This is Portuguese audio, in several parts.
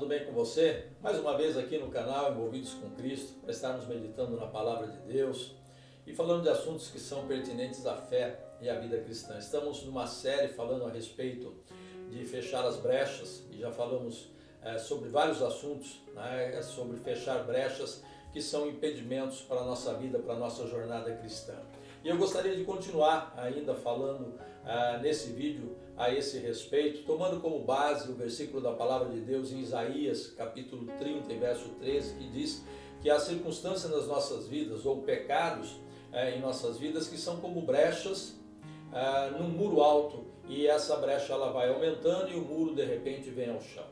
tudo bem com você? Mais uma vez aqui no canal Envolvidos com Cristo, para estarmos meditando na Palavra de Deus e falando de assuntos que são pertinentes à fé e à vida cristã. Estamos numa série falando a respeito de fechar as brechas e já falamos sobre vários assuntos, né, sobre fechar brechas que são impedimentos para a nossa vida, para a nossa jornada cristã. E eu gostaria de continuar ainda falando nesse vídeo a esse respeito, tomando como base o versículo da Palavra de Deus em Isaías, capítulo 30, verso 13, que diz que há circunstâncias nas nossas vidas, ou pecados em nossas vidas, que são como brechas num muro alto, e essa brecha ela vai aumentando e o muro de repente vem ao chão.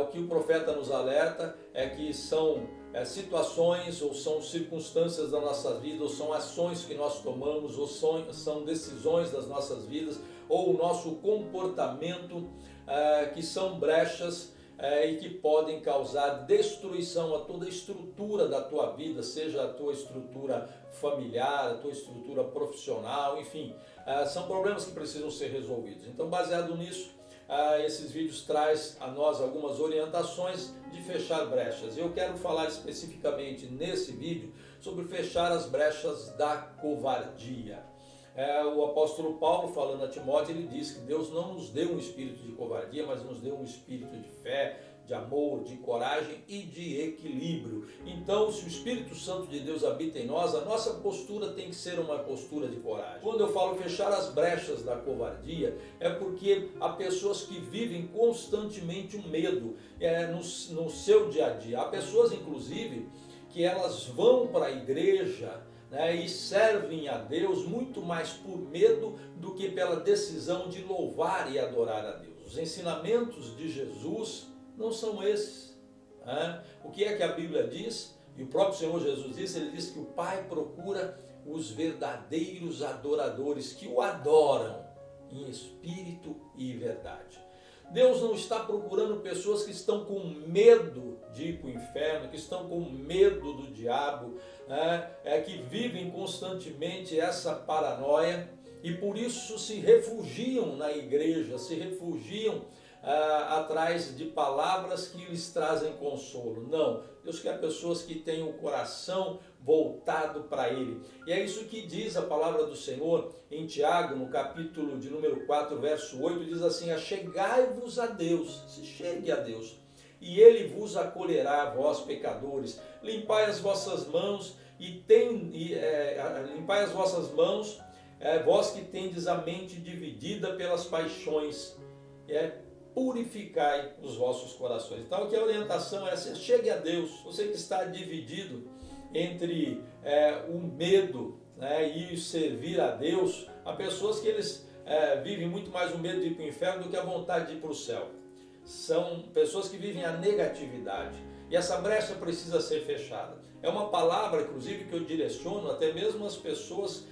O que o profeta nos alerta é que são situações ou são circunstâncias da nossa vida, ou são ações que nós tomamos, ou são decisões das nossas vidas, ou o nosso comportamento que são brechas e que podem causar destruição a toda a estrutura da tua vida, seja a tua estrutura familiar, a tua estrutura profissional, enfim, são problemas que precisam ser resolvidos. Então, baseado nisso, esses vídeos traz a nós algumas orientações de fechar brechas. Eu quero falar especificamente nesse vídeo sobre fechar as brechas da covardia. O apóstolo Paulo, falando a Timóteo, ele diz que Deus não nos deu um espírito de covardia, mas nos deu um espírito de fé, de amor, de coragem e de equilíbrio. Então, se o Espírito Santo de Deus habita em nós, a nossa postura tem que ser uma postura de coragem. Quando eu falo fechar as brechas da covardia, é porque há pessoas que vivem constantemente um medo no seu dia a dia. Há pessoas, inclusive, que elas vão para a igreja, né, e servem a Deus muito mais por medo do que pela decisão de louvar e adorar a Deus. Os ensinamentos de Jesus não são esses. O que é que a Bíblia diz? E o próprio Senhor Jesus disse, ele diz que o Pai procura os verdadeiros adoradores que o adoram em espírito e verdade. Deus não está procurando pessoas que estão com medo de ir para o inferno, que estão com medo do diabo, que vivem constantemente essa paranoia e por isso se refugiam na igreja, se refugiam atrás de palavras que lhes trazem consolo. Não, Deus quer pessoas que tenham o coração voltado para Ele. E é isso que diz a palavra do Senhor em Tiago, no capítulo de número 4, verso 8, diz assim: achegai-vos a Deus, se chegue a Deus, e Ele vos acolherá, vós pecadores. Limpai as vossas mãos limpai as vossas mãos, vós que tendes a mente dividida pelas paixões, purificai os vossos corações. Então, aqui a orientação é assim: chegue a Deus. Você que está dividido entre o medo, e servir a Deus, há pessoas que eles vivem muito mais o medo de ir para o inferno do que a vontade de ir para o céu. São pessoas que vivem a negatividade. E essa brecha precisa ser fechada. É uma palavra, inclusive, que eu direciono até mesmo às pessoas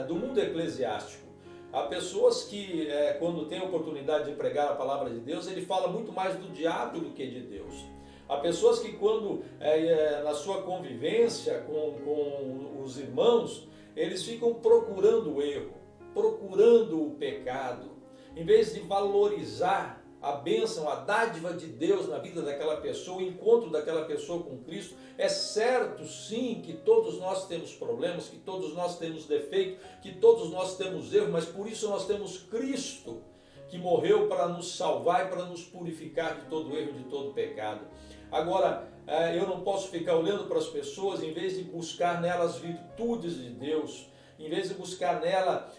do mundo eclesiástico. Há pessoas que, quando tem a oportunidade de pregar a palavra de Deus, ele fala muito mais do diabo do que de Deus. Há pessoas que, quando, na sua convivência com os irmãos, eles ficam procurando o erro, procurando o pecado, em vez de valorizar a bênção, a dádiva de Deus na vida daquela pessoa, o encontro daquela pessoa com Cristo. É certo, sim, que todos nós temos problemas, que todos nós temos defeito, que todos nós temos erro, mas por isso nós temos Cristo, que morreu para nos salvar e para nos purificar de todo erro, de todo pecado. Agora, eu não posso ficar olhando para as pessoas, em vez de buscar nelas virtudes de Deus, em vez de buscar nela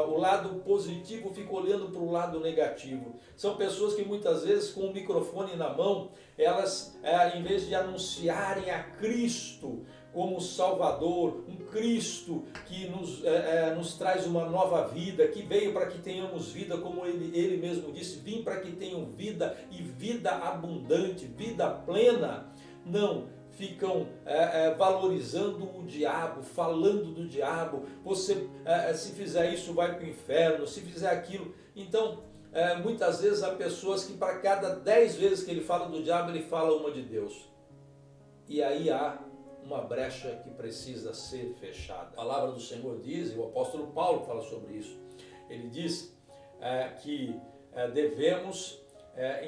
o lado positivo, fico olhando para o lado negativo. São pessoas que muitas vezes, com o microfone na mão, elas, em vez de anunciarem a Cristo como Salvador, um Cristo que nos traz uma nova vida, que veio para que tenhamos vida, como ele mesmo disse, vim para que tenham vida e vida abundante, vida plena. Não, ficam valorizando o diabo, falando do diabo. Você, se fizer isso, vai para o inferno, se fizer aquilo. Então, muitas vezes há pessoas que para cada 10 vezes que ele fala do diabo, ele fala uma de Deus. E aí há uma brecha que precisa ser fechada. A palavra do Senhor diz, e o apóstolo Paulo fala sobre isso, ele diz que devemos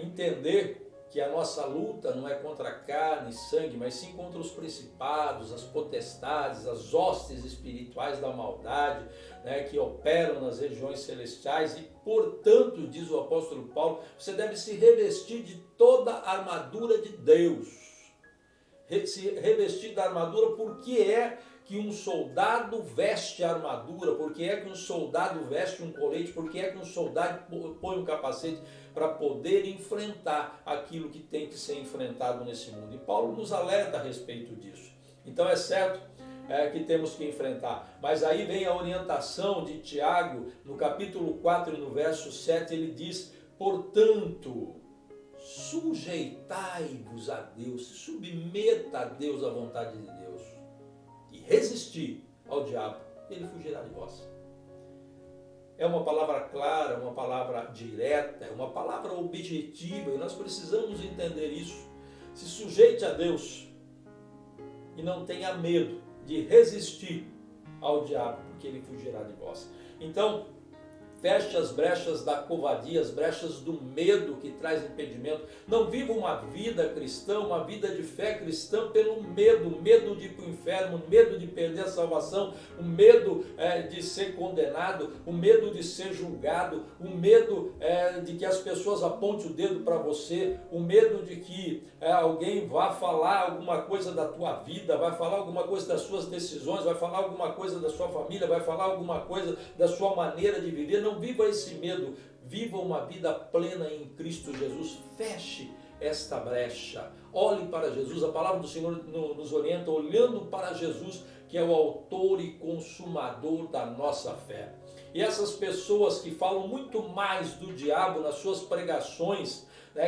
entender que a nossa luta não é contra carne e sangue, mas sim contra os principados, as potestades, as hostes espirituais da maldade, né, que operam nas regiões celestiais. E, portanto, diz o apóstolo Paulo, você deve se revestir de toda a armadura de Deus. Se revestir da armadura, porque é que um soldado veste armadura, porque é que um soldado veste um colete, porque é que um soldado põe um capacete para poder enfrentar aquilo que tem que ser enfrentado nesse mundo. E Paulo nos alerta a respeito disso. Então é certo que temos que enfrentar. Mas aí vem a orientação de Tiago, no capítulo 4, no verso 7, ele diz, portanto, sujeitai-vos a Deus, submeta a Deus a vontade de Deus, e resistir ao diabo, ele fugirá de vós. É uma palavra clara, uma palavra direta, é uma palavra objetiva, e nós precisamos entender isso. Se sujeite a Deus e não tenha medo de resistir ao diabo, porque ele fugirá de vós. Então, feche as brechas da covardia, as brechas do medo que traz impedimento. Não viva uma vida cristã, uma vida de fé cristã pelo medo, o medo de ir para o inferno, o medo de perder a salvação, o medo de ser condenado, o medo de ser julgado, o medo de que as pessoas apontem o dedo para você, o medo de que alguém vá falar alguma coisa da tua vida, vai falar alguma coisa das suas decisões, vai falar alguma coisa da sua família, vai falar alguma coisa da sua maneira de viver. Não viva esse medo, viva uma vida plena em Cristo Jesus. Feche esta brecha, olhe para Jesus. A palavra do Senhor nos orienta olhando para Jesus, que é o autor e consumador da nossa fé. E essas pessoas que falam muito mais do diabo nas suas pregações,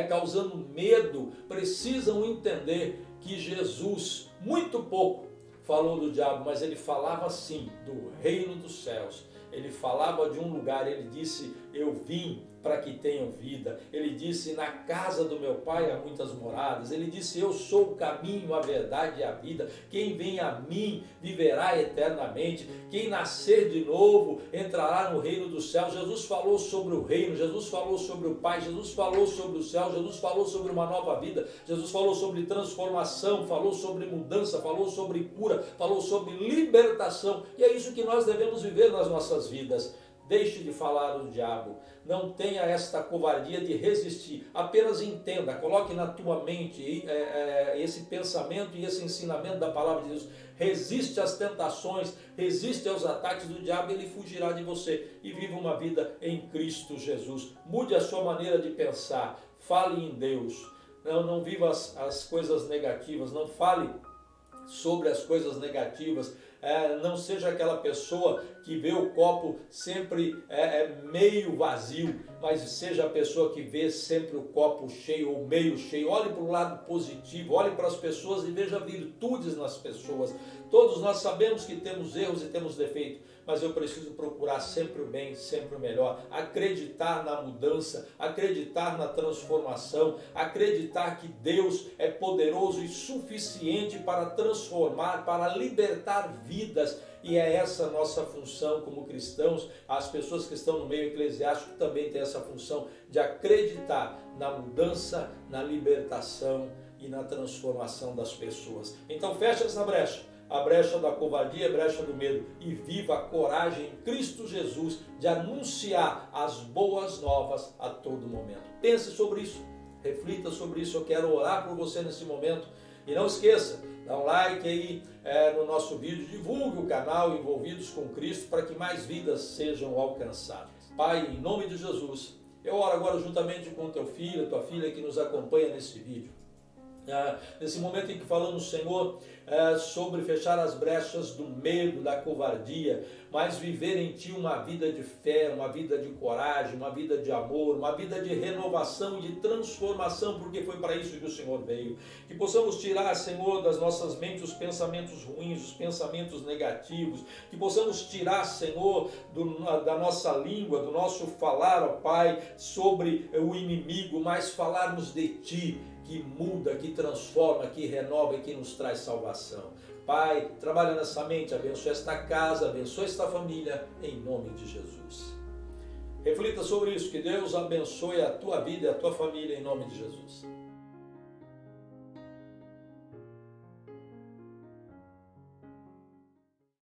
causando medo, precisam entender que Jesus, muito pouco, falou do diabo, mas ele falava sim do reino dos céus. Ele falava de um lugar, ele disse, eu vim para que tenham vida. Ele disse, na casa do meu pai há muitas moradas. Ele disse, eu sou o caminho, a verdade e a vida. Quem vem a mim viverá eternamente. Quem nascer de novo entrará no reino dos céus. Jesus falou sobre o reino, Jesus falou sobre o Pai, Jesus falou sobre o céu, Jesus falou sobre uma nova vida, Jesus falou sobre transformação, falou sobre mudança, falou sobre cura, falou sobre libertação. E é isso que nós devemos viver nas nossas vidas. Deixe de falar do diabo, não tenha esta covardia de resistir, apenas entenda, coloque na tua mente esse pensamento e esse ensinamento da palavra de Deus. Resiste às tentações, resiste aos ataques do diabo, ele fugirá de você, e viva uma vida em Cristo Jesus. Mude a sua maneira de pensar, fale em Deus, não viva as coisas negativas, não fale sobre as coisas negativas. Não seja aquela pessoa que vê o copo sempre meio vazio, mas seja a pessoa que vê sempre o copo cheio ou meio cheio. Olhe para o lado positivo, olhe para as pessoas e veja virtudes nas pessoas. Todos nós sabemos que temos erros e temos defeitos, mas eu preciso procurar sempre o bem, sempre o melhor, acreditar na mudança, acreditar na transformação, acreditar que Deus é poderoso e suficiente para transformar, para libertar vidas. E é essa a nossa função como cristãos. As pessoas que estão no meio eclesiástico também têm essa função de acreditar na mudança, na libertação e na transformação das pessoas. Então fecha essa brecha, a brecha da covardia, a brecha do medo, e viva a coragem em Cristo Jesus de anunciar as boas novas a todo momento. Pense sobre isso, reflita sobre isso. Eu quero orar por você nesse momento. E não esqueça, dá um like aí no nosso vídeo, divulgue o canal Envolvidos com Cristo para que mais vidas sejam alcançadas. Pai, em nome de Jesus, eu oro agora juntamente com teu filho, tua filha que nos acompanha nesse vídeo. Nesse momento em que falamos, Senhor, sobre fechar as brechas do medo, da covardia, mas viver em Ti uma vida de fé, uma vida de coragem, uma vida de amor, uma vida de renovação e de transformação, porque foi para isso que o Senhor veio. Que possamos tirar, Senhor, das nossas mentes os pensamentos ruins, os pensamentos negativos, que possamos tirar, Senhor, da nossa língua, do nosso falar, ó Pai, sobre o inimigo, mas falarmos de Ti, que muda, que transforma, que renova e que nos traz salvação. Pai, trabalha nessa mente, abençoa esta casa, abençoa esta família, em nome de Jesus. Reflita sobre isso, que Deus abençoe a tua vida e a tua família, em nome de Jesus.